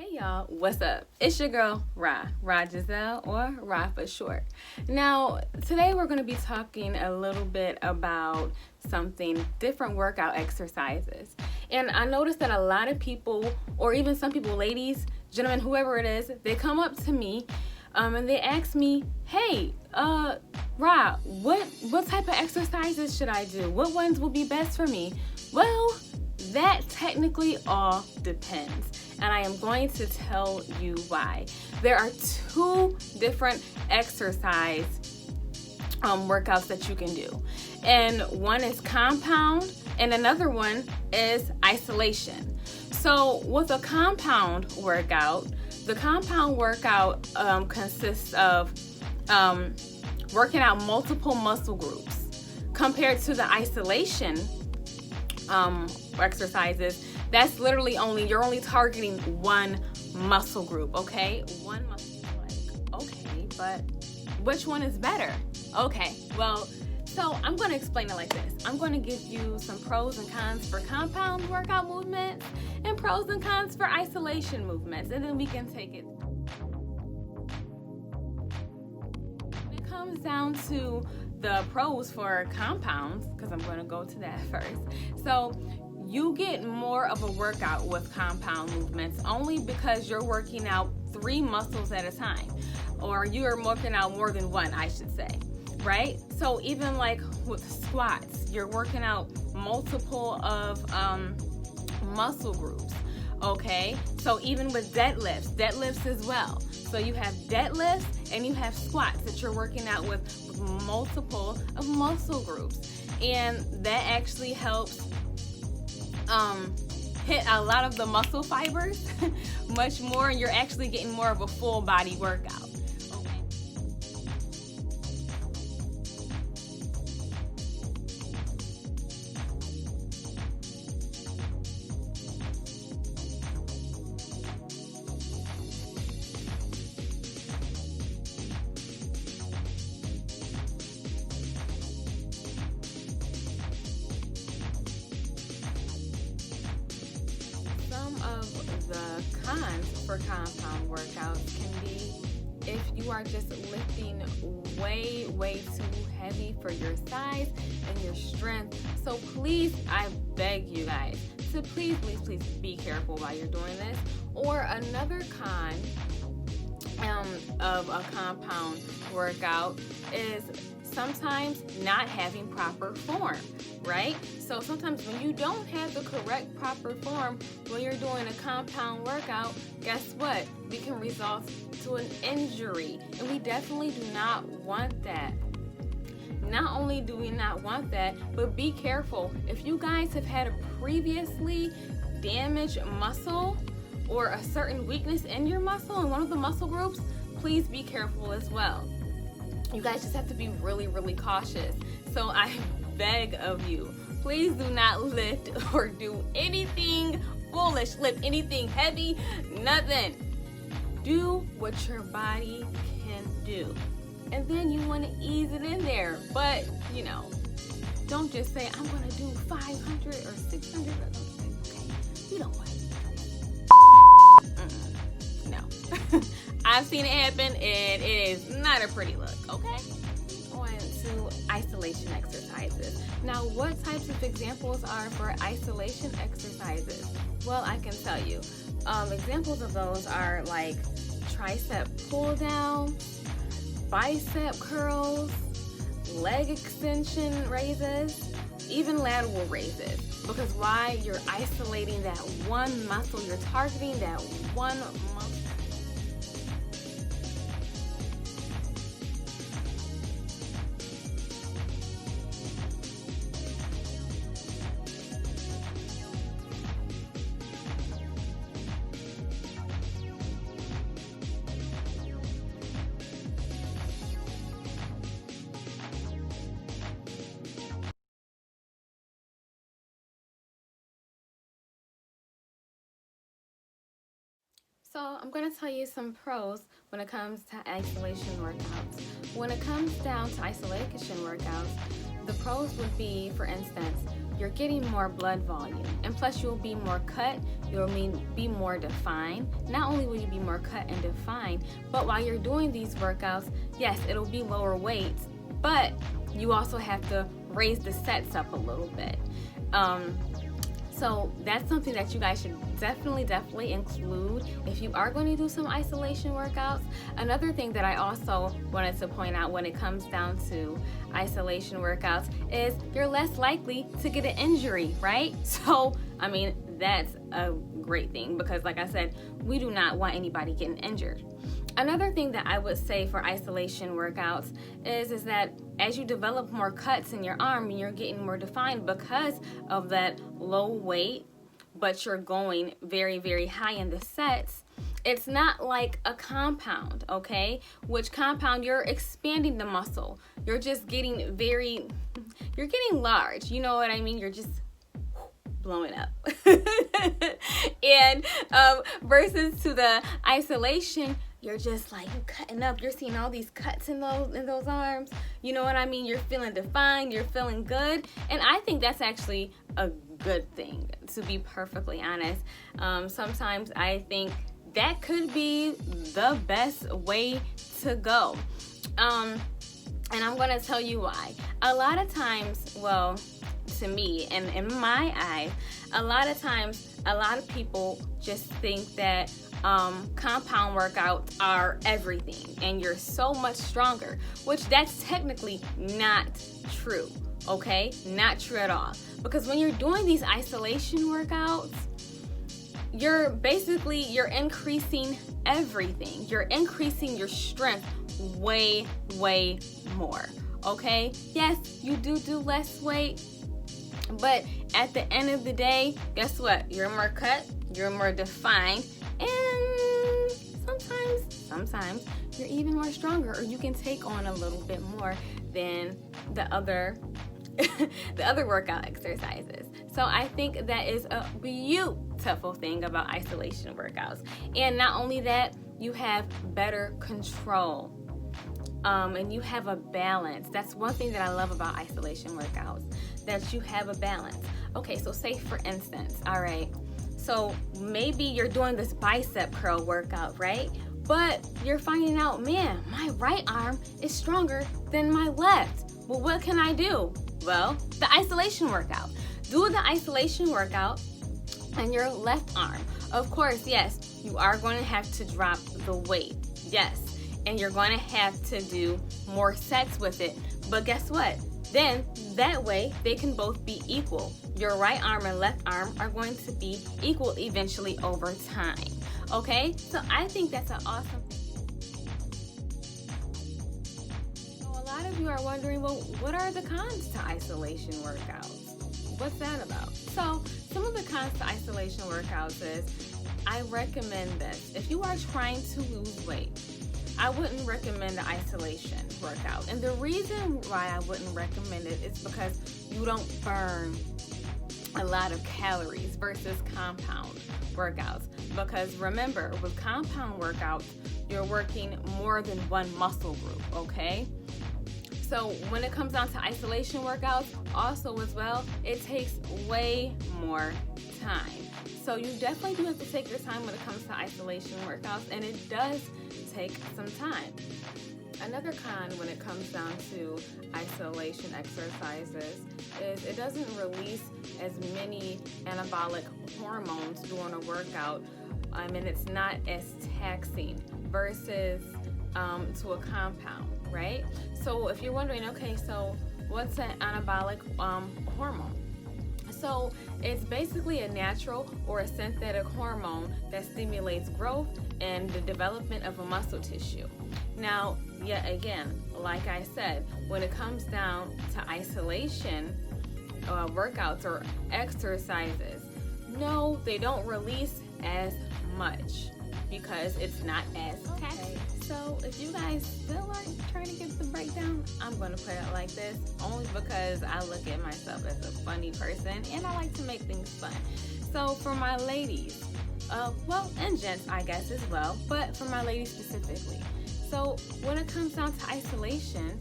Hey y'all, what's up? It's your girl, Ra Giselle, or Ra for short. Now, today we're going to be talking a little bit about something different workout exercises. And I noticed that a lot of people, or even some people, ladies, gentlemen, whoever it is, they come up to me and they ask me, hey, Ra, what type of exercises should I do? What ones will be best for me? Well, that technically all depends. And I am going to tell you why. There are two different exercise workouts that you can do. And one is compound and another one is isolation. So with a compound workout, the compound workout consists of working out multiple muscle groups compared to the isolation exercises. That's literally you're only targeting one muscle group, okay? One muscle leg. Okay, but which one is better? Okay, well, so I'm going to explain it like this. I'm going to give you some pros and cons for compound workout movements and pros and cons for isolation movements, and then we can take it. When it comes down to the pros for compounds, because I'm going to go to that first. So you get more of a workout with compound movements only because you're working out 3 muscles at a time, or you're working out more than one, I should say, right? So even like with squats, you're working out multiple of muscle groups, okay? So even with deadlifts as well. So you have deadlifts and you have squats that you're working out with multiple of muscle groups, and that actually helps hit a lot of the muscle fibers much more, and you're actually getting more of a full body workout. Some of the cons for compound workouts can be if you are just lifting way too heavy for your size and your strength. So please, I beg you guys to please be careful while you're doing this. Or another con of a compound workout is sometimes not having proper form, right? So sometimes when you don't have the correct proper form when you're doing a compound workout, guess what? We can result to an injury, and we definitely do not want that. Not only do we not want that, but be careful. If you guys have had a previously damaged muscle or a certain weakness in your muscle, in one of the muscle groups, please be careful as well. You guys just have to be really cautious. So I beg of you, please do not lift or do anything foolish, lift anything heavy, nothing. Do what your body can do. And then you want to ease it in there. But, don't just say, I'm going to do 500 or 600. Okay, you don't want to. No. I've seen it happen, and it is not a pretty look, okay? On to isolation exercises. Now, what types of examples are for isolation exercises? Well, I can tell you. Examples of those are like tricep pull down, bicep curls, leg extension raises, even lateral raises. Because why? You're isolating that one muscle. You're targeting that one muscle. So I'm going to tell you some pros when it comes to isolation workouts. When it comes down to isolation workouts, the pros would be, for instance, you're getting more blood volume, and plus you'll be more cut, you'll be more defined. Not only will you be more cut and defined, but while you're doing these workouts, yes, it'll be lower weights, but you also have to raise the sets up a little bit. So that's something that you guys should definitely include if you are going to do some isolation workouts. Another thing that I also wanted to point out when it comes down to isolation workouts is you're less likely to get an injury, right? So, I mean, that's a great thing because, like I said, we do not want anybody getting injured. Another thing that I would say for isolation workouts is that as you develop more cuts in your arm and you're getting more defined because of that low weight, but you're going very high in the sets, it's not like a compound, okay? Which compound, you're expanding the muscle. You're just getting you're getting large. You know what I mean? You're just blowing up. And versus to the isolation, you're just like cutting up. You're seeing all these cuts in those arms. You know what I mean? You're feeling defined. You're feeling good. And I think that's actually a good thing, to be perfectly honest. Sometimes I think that could be the best way to go. And I'm going to tell you why. A lot of times, well, to me and in my eyes, a lot of times, a lot of people just think that compound workouts are everything and you're so much stronger, which that's technically not true, okay? Not true at all. Because when you're doing these isolation workouts, you're increasing everything. You're increasing your strength way more, okay? Yes, you do less weight, but at the end of the day, guess what? You're more cut, you're more defined, and sometimes you're even more stronger, or you can take on a little bit more than the other workout exercises. So I think that is a beautiful thing about isolation workouts. And not only that, you have better control. And you have a balance. That's one thing that I love about isolation workouts, that you have a balance. Okay, so say for instance, all right, so maybe you're doing this bicep curl workout, right? But you're finding out, man, my right arm is stronger than my left. Well, what can I do? Well, the isolation workout. Do the isolation workout on your left arm. Of course, yes, you are going to have to drop the weight. Yes. And you're going to have to do more sets with it. But guess what? Then that way they can both be equal. Your right arm and left arm are going to be equal eventually over time. Okay? So I think that's an awesome thing. So a lot of you are wondering, well, what are the cons to isolation workouts? What's that about? So some of the cons to isolation workouts is I recommend this. If you are trying to lose weight, I wouldn't recommend the isolation workout. And the reason why I wouldn't recommend it is because you don't burn a lot of calories versus compound workouts. Because remember, with compound workouts, you're working more than one muscle group, okay? So when it comes down to isolation workouts, also as well, it takes way more time. So you definitely do have to take your time when it comes to isolation workouts, and it does take some time. Another con when it comes down to isolation exercises is it doesn't release as many anabolic hormones during a workout, and it's not as taxing versus to a compound, right? So if you're wondering, okay, so what's an anabolic hormone? So it's basically a natural or a synthetic hormone that stimulates growth and the development of a muscle tissue. Now, yet again, like I said, when it comes down to isolation workouts or exercises, no, they don't release as much because it's not as taxing. So if you guys still aren't trying to get the breakdown, I'm going to put it like this, only because I look at myself as a funny person and I like to make things fun. So for my ladies, well, and gents, I guess as well, but for my ladies specifically. So when it comes down to isolation,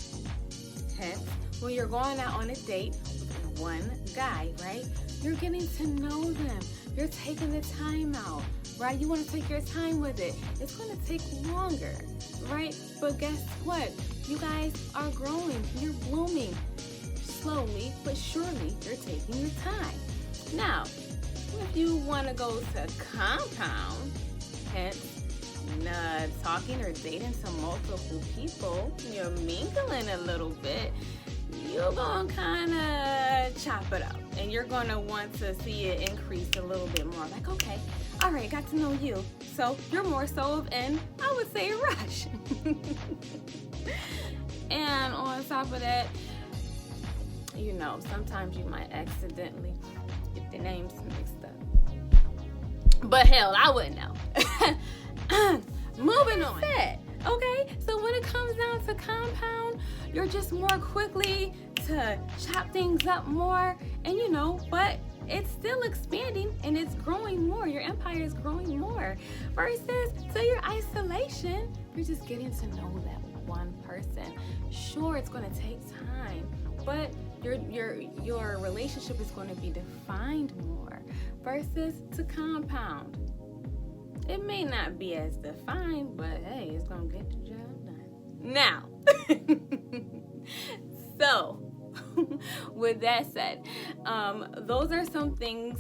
Hence, when you're going out on a date with one guy, right? You're getting to know them. You're taking the time out, right? You want to take your time with it. It's going to take longer, right? But guess what? You guys are growing. You're blooming. Slowly but surely, you're taking your time. Now, if you want to go to compound, hence talking or dating to multiple people, you're mingling a little bit, you're going to kind of chop it up. And you're going to want to see it increase a little bit more. Like, okay, all right, got to know you. So you're more so of in, I would say, a rush. And on top of that, you know, sometimes you might accidentally get the names mixed up. But hell, I wouldn't know. Moving on. Okay, so when it comes down to compound, you're just more quickly to chop things up more, and you know, but it's still expanding and it's growing more. Your empire is growing more. Versus to your isolation, you're just getting to know that one person. Sure, it's going to take time, but your relationship is going to be defined more. Versus to compound, it may not be as defined, but hey, it's going to get the job done. Now, so with that said, those are some things,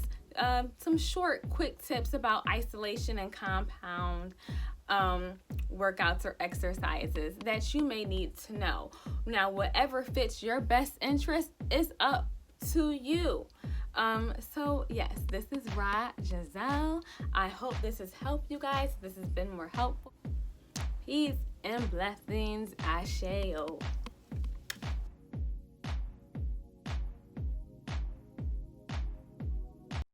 some short, quick tips about isolation and compound workouts or exercises that you may need to know. Now, whatever fits your best interest is up to you. So yes, this is Ra Giselle. I hope this has helped you guys. This has been more helpful. Peace and blessings. Asheo.